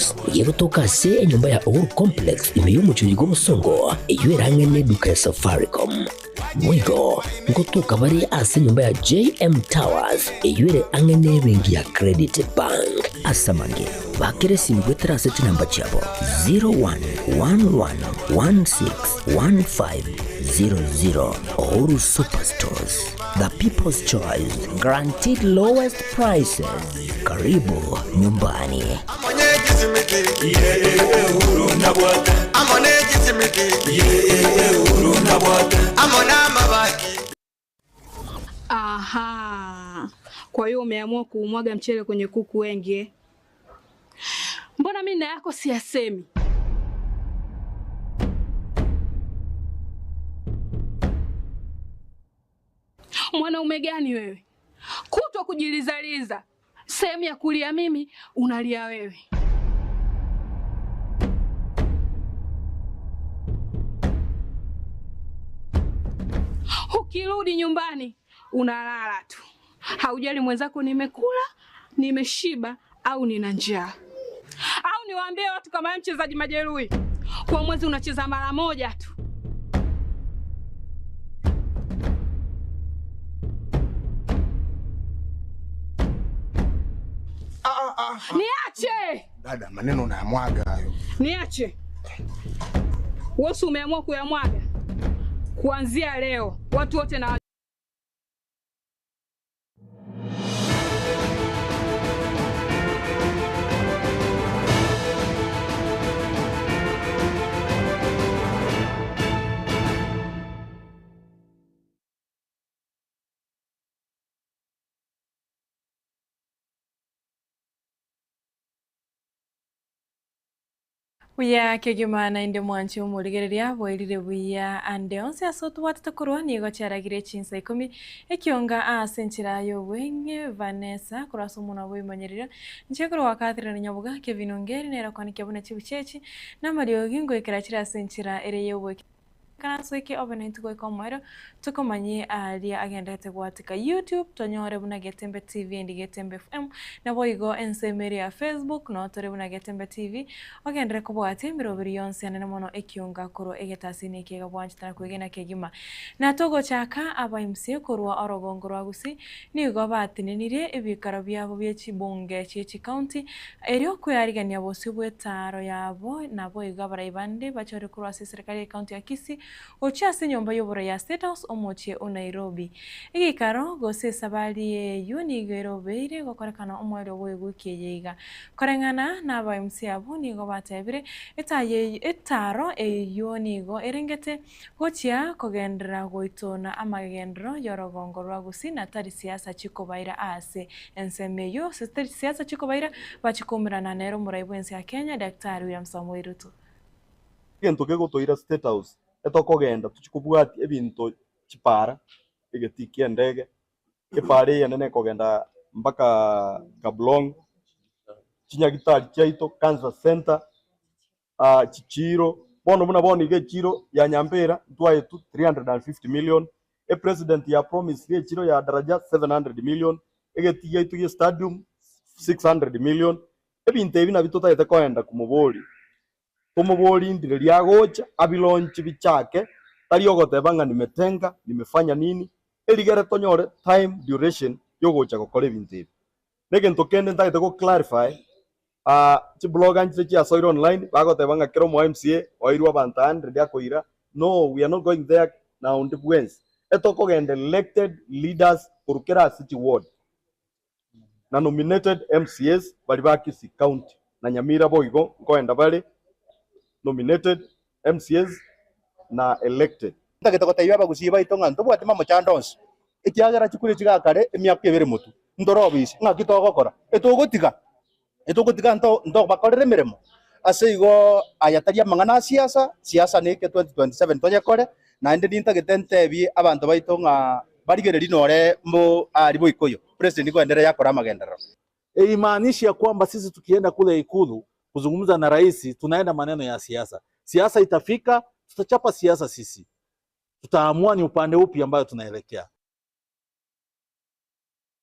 Superstores yegutoka se nyumba ya Uhuru Complex imeyumuchuri g'omusongo eyuerange n'eduka ya Safaricom. Mwigo ngotuka bari ase nyumba ya JM Towers eyuere ange n'ebengi ya Credit Bank. Asamange bakere simbwetera seti namba chabo 0111161500. Uhuru Superstores, the people's choice, guaranteed lowest prices. Karibu nyumbani. Aha. Kwa hiyo umeamua kuumwaga mchele kwenye kuku wengi. Mbona mimi na yako siyasemi? Mwanaume gani wewe? Kutwa kujilizaliza. Sehemu ya kulia mimi, unalia wewe. Ukirudi nyumbani, unalala tu. Haujali mwenzako nimekula, nimeshiba au nina njaa. Au niwaambie watu kama wewe mchezaji majeruhi, kwa mwezi unacheza mara moja tu. Niache! Dada, maneno unayamwaga hayo. Niache. Wewe umeamua kuyamwaga. Kuanzia leo, watu wote na Buya kegimana inde mwanchi umuligereria boirire buya ande onse asotu watatakurwa nigo charagire chinsa 10 ekionga asenchira yo wenge Vanessa kuraso muna boimanyirira nchekoro wakathira nyabuga Kevin Ongeri nera kwanika buna chibuchechi na Mario Gingo ikirachira asenchira ere yo kanso iki obenentu go komero tukomanye ali agenda tegwatika YouTube tonyore buna Getembe TV ndi Getembe FM na boigo ensemeri ya Facebook no tore buna Getembe TV agenda kubwati mirobiri yonse na mono ekiunga koro egetasini kega bwanchitana kwegena kegima na togo chaka aba MC korwa orogongoro agusi nigo batinenire ebikaro byabo by'ekibunge cy'eki county eryo kuyarigania bose bwetaro yabo na boigo abarayibande bachore kurwa serikali ya county ya Kisii Ochase nyomba yobora ya State House omochie o Nairobi. Igi karo gose sabali yuni gerobeire gokorekana omwero bwegwikie yiga. Korengana na ba MC abo nigo batebire etaro yoni go erengete gochia kogendera goitona amagendro yorogongo rwagusi na tari siasa chikobaira ase ensemeyo tari siasa chikobaira bachikomera na nero muraibwensi ya Kenya Daktari William Samoei Ruto. Gento ke gotoira State House etokogenda tuchikubwati ebinto chipara egetikia ndege epare yanene kogenda mpaka Kablong chinyagitari chaito Cancer Center chichiro bono muna boni ge chiro ya Nyambera twaye 350 million president ya promise ge chiro ya daraja 700 million egetia itu ye stadium 600 million ebintu ebina bitota yetakoenda kumuboli ndire lyagocha abilonchi bichake taliogotebanga nimetenga nimefanya nini eligere tonyore time duration yogocha gokora ebintu ebi negento kende ntagete go clarify chi blog anchi chi asoira online bagotebanga kero mo MCA oirwa abantu 100 yakoira no we are not going there now ndi bwens etokogenda elected leaders kurukera city ward na nominated MCAs bali ba Kisii county na Nyamira boigo ngoenda bali nominated MCAs na elected Ndagete gotaiba bagusiba itonga ntobwate mamo chandons ikiagera chikure chigakare emyaka ebere mutu ndorobisi ngakitogokora etogotiga ndo bakorere miremo ase igo ayataria mangana siasa neke 2027 tonyekore na inde nintagete bi abantu baitonga barigereri nore mbo ari boikoyo president kuendelea yakora magendero. Imaanishi ya kwamba sisi tukienda kule Ikulu kuzungumza na rais tunaenda maneno ya siasa. Siasa itafika, tutachapa siasa sisi. Tutaamua ni upande upi ambayo tunaelekea.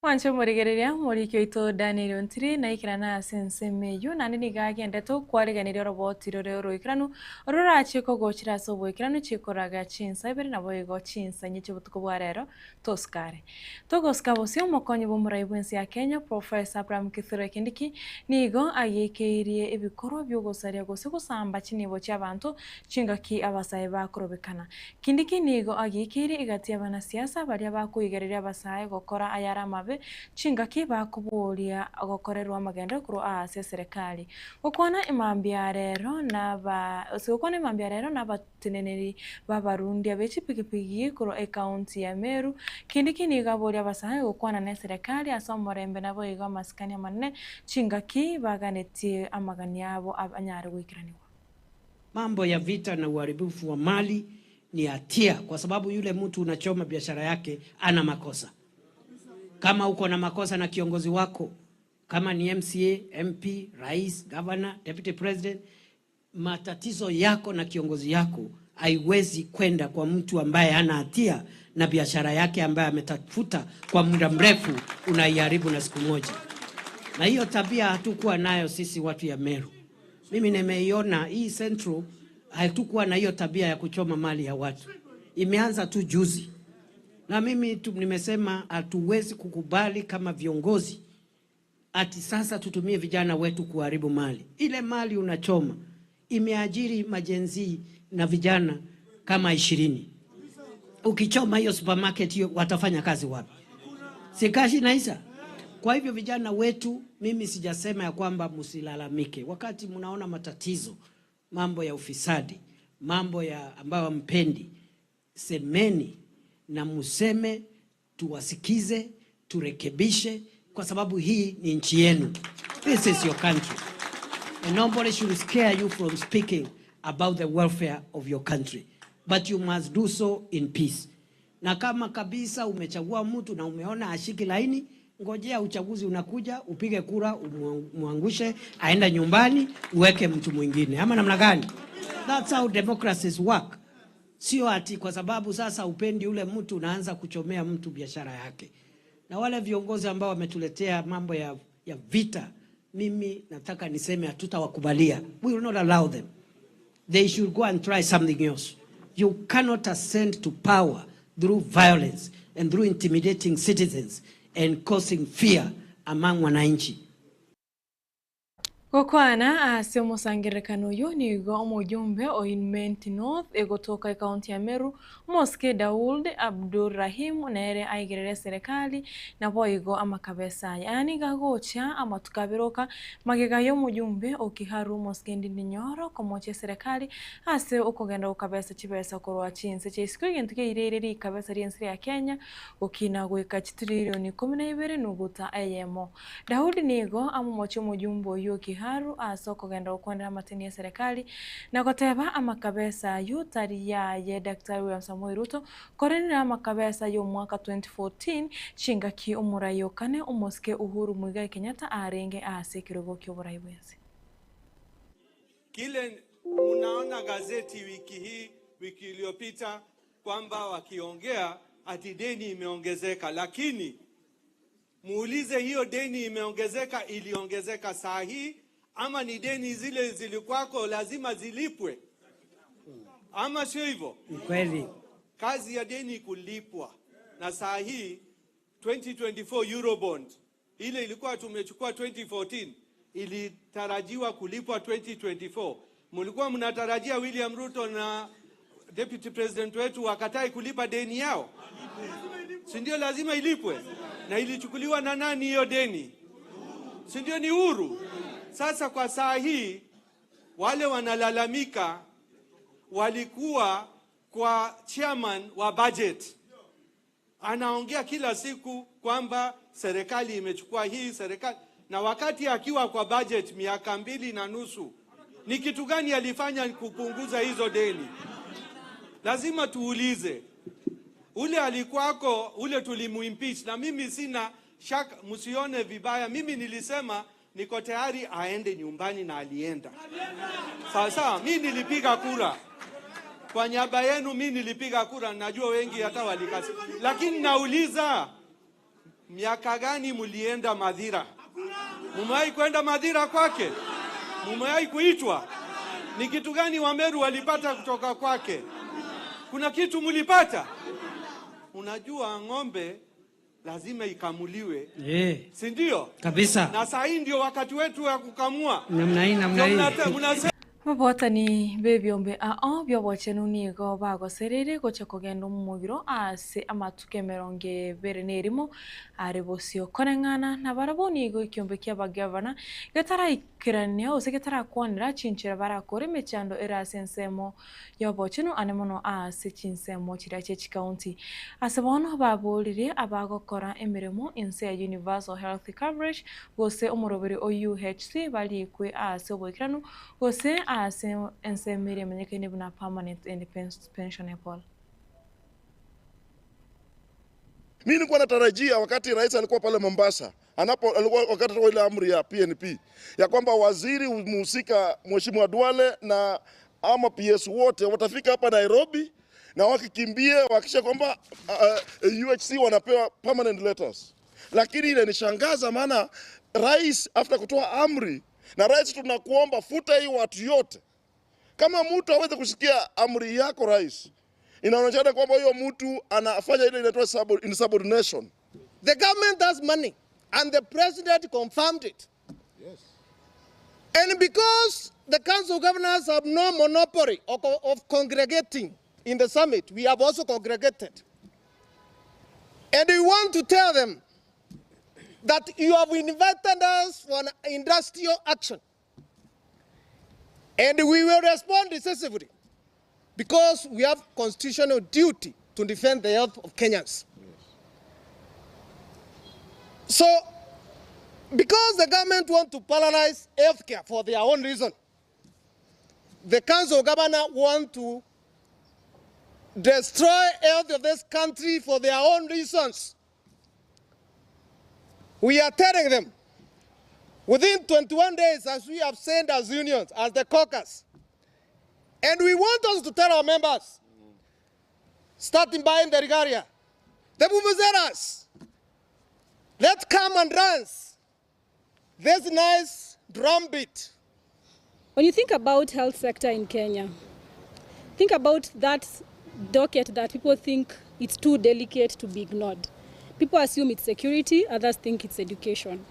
Wancho murigereria murikyo ito Daniel Ontiri na ikirana sensemeyo na nini gagende to kwariganira roboti rero ikiranu rurache ko gochira sobo ikiranu chikoraga chinsa ibere nabo igo chinsa nyiche butuko bwarero toskare togoska bosio mokonye bomurai bwensi ya Kenya Professor Abraham Kithure Kindiki nigo ayekerie ebikoro byogosaria gose gusamba chinibo cy'abantu chingaki abasaye bakurobekana Kindiki nigo ayekerie igati abana siasa bari abakuigereria abasaye gokora ayara mabe chingaki bakuburia agokorerwa magendo kuru ase serikali ukona imambia rero n'abateneneri b'abarundi abechi pikipiki kuru akaunti ya Meru Kindiki nigaburia basaye ukwana na serikali asomorembe nabo igo maskani amanne chingaki baganetie amagani yabo abanyare gwikiraniwa. Mambo ya vita na uharibifu wa mali ni hatia kwa sababu yule mtu unachoma biashara yake ana makosa. Kama uko na makosa na kiongozi wako, kama ni MCA, MP, Rais, Governor, Deputy President, matatizo yako na kiongozi yako haiwezi kwenda kwa mtu ambaye hana hatia na biashara yake ambaye ametafuta kwa muda mrefu unaiharibu na siku moja. Na hiyo tabia hatukuwa nayo sisi watu ya Meru. Mimi nimeiona hii Central hatukuwa na hiyo tabia ya kuchoma mali ya watu. Imeanza tu juzi. Na mimi nimesema hatuwezi kukubali kama viongozi ati sasa tutumie vijana wetu kuharibu mali. Ile mali unachoma imeajiri majenzi na vijana kama 20. Ukichoma hiyo supermarket hiyo watafanya kazi wapi? Sikashi naisa. Kwa hivyo vijana wetu, mimi sijasema ya kwamba msilalamike. Wakati mnaona matatizo, mambo ya ufisadi, mambo ya ambayo mpendi, semeni na museme, tuwasikize, turekebishe, kwa sababu hii ni nchi yenu. This is your country. And nobody should scare you from speaking about the welfare of your country. But you must do so in peace. Na kama kabisa umechagua mtu na umeona ashiki laini, ngojea uchaguzi unakuja, upige kura, umuangushe, aenda nyumbani, uweke mtu mwingine. Ama namna gani? That's how democracies work. Sio ati kwa sababu sasa upendi ule mtu unaanza kuchomea mtu biashara yake. Na wale viongozi ambao wametuletea mambo ya vita, mimi nataka niseme hatutawakubalia. We will not allow them. They should go and try something else. You cannot ascend to power through violence and through intimidating citizens and causing fear among wananchi. Gokwana asio musangirekano yo nigo omujumbe o Inmenti North egotoka kaunti ya Meru Moske Daud Abdurrahim nere aigerere serikali na boigo amakabesa yani gagocha amatukabiroka magega yo mujumbe okiharu Moske Ndinyoro komoche serikali ase ukogenda ukabesa chibesa korwa chinse chesikwe gentuke irereri kabesa riensiri ya Kenya okina gweka $1 trillion nuguta ayemo Daud nigo amumoche mujumbe yo haru asoko genda ukwenda mateni ya serikali na koteba amakabesa yutari ya Dr. William Samoei Ruto korenera amakabesa yo mwaka 2014 chingaki umurayo kane umoske Uhuru Muigai Kenyatta arenge asekirogo kyoburayi bwensi. Kile unaona gazeti wiki iliyopita kwamba wakiongea ati deni imeongezeka, lakini muulize hiyo deni imeongezeka iliongezeka saa hii ama ni deni zile zilikuwako lazima zilipwe? Ama sio hivyo? Kweli. Kazi ya deni kulipwa. Na saa hii 2024 Eurobond ile ilikuwa tumechukua 2014 ilitarajiwa kulipwa 2024. Mlikuwa mnatarajia William Ruto na Deputy President wetu wakatai kulipa deni yao? Si ndio lazima ilipwe? Na ilichukuliwa na nani hiyo deni? Si ndio ni Uhuru? Sasa kwa saa hii wale wanalalamika walikuwa kwa chairman wa budget. Anaongea kila siku kwamba serikali imechukua hii serikali, na wakati akiwa kwa budget miaka 2.5 ni kitu gani alifanya kupunguza hizo deni? Lazima tuulize. Ule alikuwako, ule tulimuimpeach, na mimi sina shaka, msione vibaya, mimi nilisema niko tayari aende nyumbani na alienda. Sasa mimi nilipiga kura kwa niaba yenu, mimi nilipiga kura, najua wengi hata walikasi. Lakini nauliza, miaka gani mulienda Madhira? Mumewahi kwenda Madhira kwake? Mumewahi kuitwa? Ni kitu gani Wameru walipata kutoka kwake? Kuna kitu mulipata? Unajua ng'ombe lazima ikamuliwe. Si ndio? Kabisa. Na saa hii ndio wakati wetu wa kukamua. Namna hii. Mabotani bebyombe byobochenu nigo bagoserere gocha kogenda mumubiro ase amatuke 20 aribosio korengana na baraboni igo ikyombe kya bagavana getara ikirania ose getara kwanira chinchira barakore mechando era sensemo yobochenu anemono ase chinsemo chirache county ase bono babolire abagokora emiremo inse ya universal health coverage gose omurobere UHC bali kwe ase obokiranu gose ensemire menyekene buna permanent independence pension Paul. Mimi nilikuwa natarajia wakati rais alikuwa pale Mombasa, alikuwa wakati ile amri ya PNP ya kwamba waziri mhusika Mheshimiwa Duale na ama PS wote watafika hapa Nairobi na wakikimbie wakisha kwamba UHC wanapewa permanent letters. Lakini ile nishangaza maana rais after kutoa amri na rais tunakuomba futa hii watu yote. Kama mtu hawezi kusikia amri yako rais, inaonyesha kwamba huyo mtu anafanya ile inaitwa insubordination. The government has money and the president confirmed it. Yes. And because the council of governors have no monopoly of congregating in the summit, we have also congregated. And we want to tell them that you have invited us for an industrial action. And we will respond decisively because we have constitutional duty to defend the health of Kenyans. Yes. So, because the government want to paralyze healthcare for their own reason, the Council of Governors want to destroy health of this country for their own reasons. We are telling them, within 21 days, as we have sent as unions, as the caucus, and we want us to tell our members, starting by in the Rigaria, the Bubuzeras, let's come and dance this nice drum beat. When you think about health sector in Kenya, think about that docket that people think it's too delicate to be ignored. People assume it's security, others think it's education.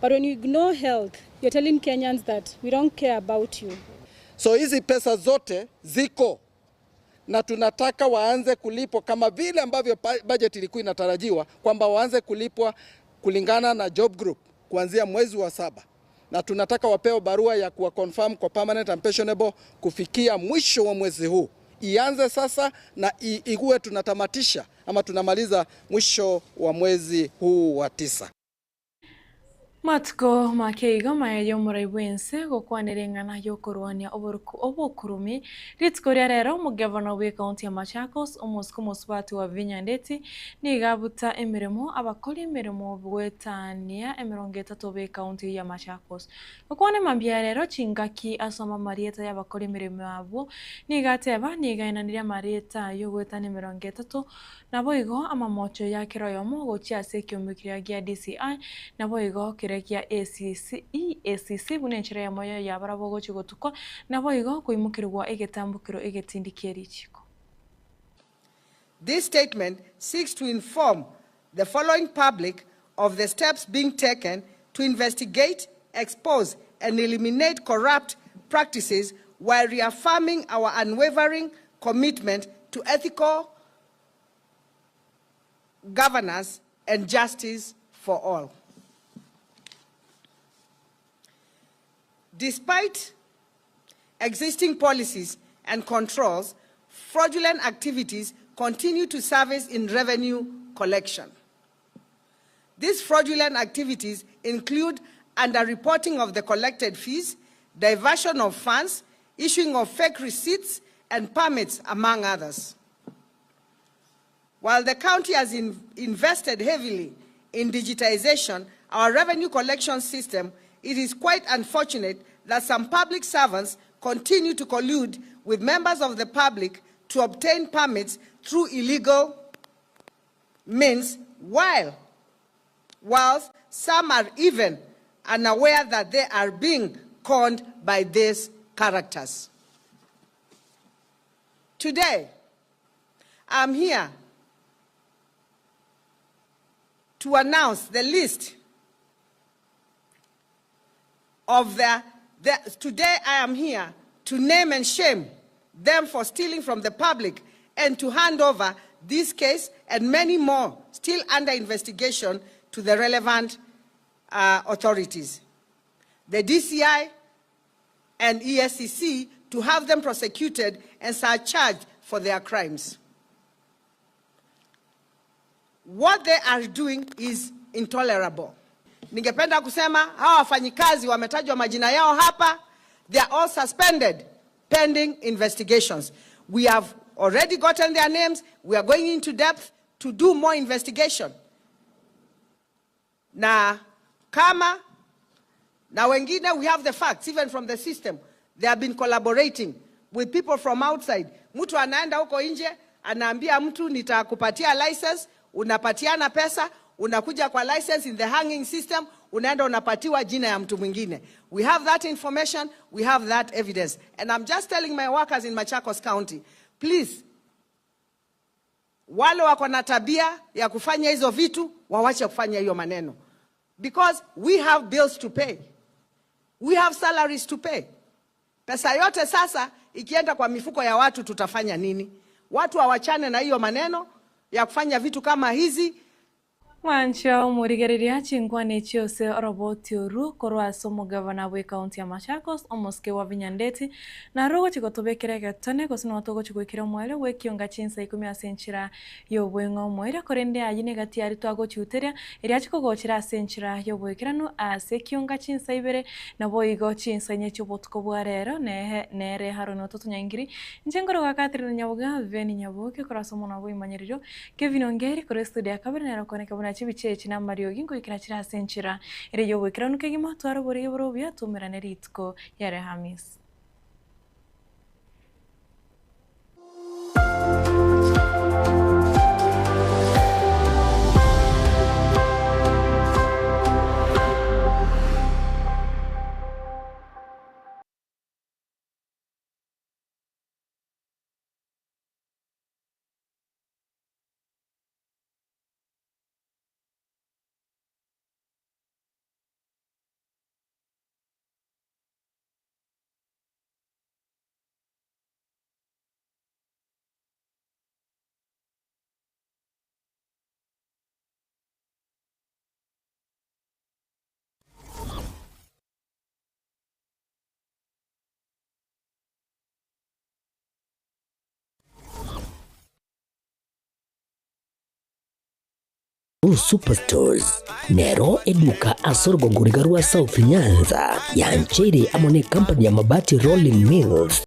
But when you ignore health, you're telling Kenyans that we don't care about you. So hizi pesa zote ziko na tunataka waanze kulipwa kama vile ambavyo budget ilikuwa inatarajiwa kwamba waanze kulipwa kulingana na job group kuanzia mwezi wa 7. Na tunataka wapewe barua ya kuwa confirm kwa permanent and pensionable kufikia mwisho wa mwezi huu. Ianze sasa na iwe tunatamatisha ama tunamaliza mwisho wa mwezi huu wa 9. Matko makeigo mayo muraibwense gokwanirengana yokorwania obokurumi ritkoria rero mugavana we county ya Machakos omusku musbati wa Vinyandeti nigabuta emirimo abakora emirimo bwetania 30 be county ya Machakos gokwane mambia rero chingaki asoma marieta y'abakora emirimo abo nigateba nigainaniria marieta yo gwetana 30 nabo igo amamocho ya kiroyomo gochiase kyomukira gya DCI nabo igo kia ACC bunenchera ya moyo ya barabo chigotuko nabo igo kuimukirwa egetambukiro egetindikeri chiko. This statement seeks to inform the following public of the steps being taken to investigate, expose and eliminate corrupt practices while reaffirming our unwavering commitment to ethical governance and justice for all. Despite existing policies and controls, fraudulent activities continue to surface in revenue collection. These fraudulent activities include underreporting of the collected fees, diversion of funds, issuing of fake receipts and permits, among others. While the county has invested heavily in digitization, our revenue collection system, it is quite unfortunate that some public servants continue to collude with members of the public to obtain permits through illegal means while whilst some are even unaware that they are being conned by these characters. Today, I'm here to announce the list of today I am here to name and shame them for stealing from the public and to hand over this case and many more still under investigation to the relevant authorities, the DCI and ESCC, to have them prosecuted and charged for their crimes. What they are doing is intolerable. Ningependa kusema hawa wafanyikazi wametajwa majina yao hapa. They are all suspended pending investigations. We have already gotten their names. We are going into depth to do more investigation. Na wengine, we have the facts even from the system. They have been collaborating with people from outside. Mtu anaenda huko nje, anaambia mtu nitakupatia license, unapatiana pesa, unakuja kwa license in the hanging system, unaenda unapatiwa jina ya mtu mwingine. We have that information, we have that evidence. And I'm just telling my workers in Machakos County, please, wale wako na tabia ya kufanya hizo vitu, wawache kufanya hiyo maneno. Because we have bills to pay. We have salaries to pay. Pesa yote sasa ikienda kwa mifuko ya watu, tutafanya nini? Watu hawachane na hiyo maneno ya kufanya vitu kama hizi. Mwancha umurigereria chingwane chiose roboti oru korwa somo governor we county ya Machakos omoske wa Vinyandeti na rogo chigotobekere gatone kosino togo chigwekira mwele we kionga chinsa 10 asenchira yo bwengo mwere korende ayine gati ari twago chuteria iri chikogochira asenchira yo bwekirano ase kionga chinsa ibere na boigo chinsa nyecho botko bwarero nere harono tutunyangiri njengoro wakatiri nyabuga veni nyabuke korwa somo na we manyiriro Kevin Ongeri korwa studio ya kabiri na rokone chibichechi na Mario gingo ikirachira senchira ere yo wekirano kegima twaro bore borobya tumerane ritko yare Hamis. Superstores Nero eduka asorgo ngurigarua South Nyanza ya Nchiri amone company ya mabati Rolling Mills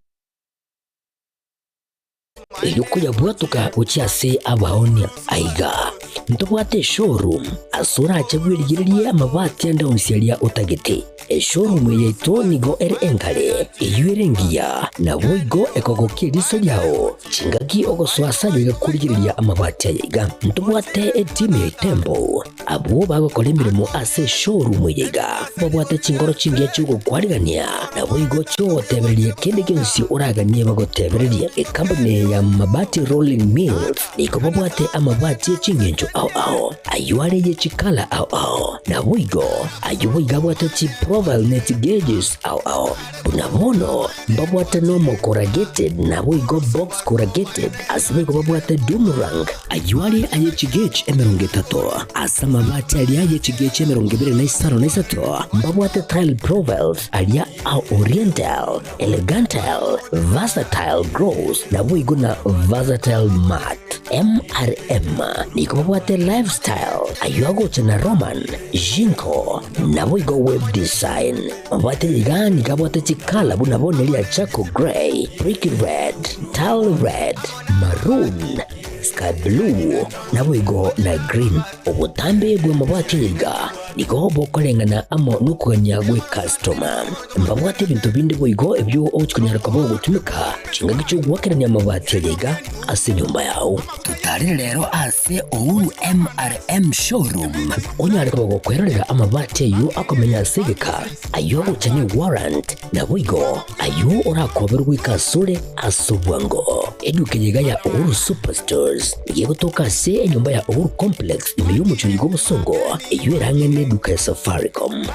yuko ya bwatuka uchiase abaonia aiga ntobwate showroom asura achabwirigiriye amabati anda onsialia utagete showroom yeto nigo enkale yurengia na boigo ekogokiriso yao chingagi ogoswasa bigakurigiriya amabati aiga ntobwate team tembo abo bagokora imirimo ase showroom yiga babwate chingoro chingiye cyugo kwarigania na boigo cyo tebeririye kende gensi uraganie bagotebeririye company ya mabati Rolling Mills niko babwate amabati chingenjo au ayuare ye chikala au na wigo ayuiga bwate chi profile net gauges au unabono babwate normal corrugated na wigo box corrugated asibiko babwate Dumerang ayuare aye chigage emeronge tato asama mabati aye chigage emeronge bere na isaro na isato babwate tile profiles alia au oriental elegantal versatile gross na wigo na versatile mat MRM niko babwate lifestyle ayuago chana Roman Jinko na wigo web design babwate ligani kabwate chikala bunabonelia chako gray brick red tile red maroon sky blue na wigo na green obutambe bwa mabwate liga nigo bokorengana amo nukuganya gwe customer mbabwate bintu bindi boigo ebyo ochikunyara kabo gutumika kinga gicho gwakeranya amabati yega ase nyumba yao tutari rero ase Uhuru MRM showroom onyara kabo gukwerera amabati yo akomenya segeka ayo uchanye warrant na boigo ayo orakoberwa ikasure asubwango edukejega ya Uhuru Superstores yego toka se nyumba ya Uhuru Complex imiyo muchuri gobusongo iyo erangene duka ya Safaricom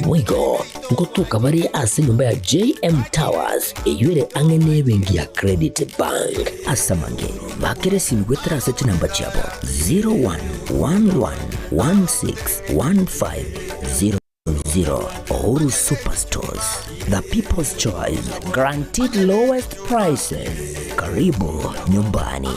boigo ngotoka bari ase nyumba ya JM Towers iyo ere angene bengi ya Credit Bank asamange bakere simgwetera sete namba chabo 0111161500 Uhuru Superstores, the people's choice, guaranteed lowest prices. Karibu nyumbani.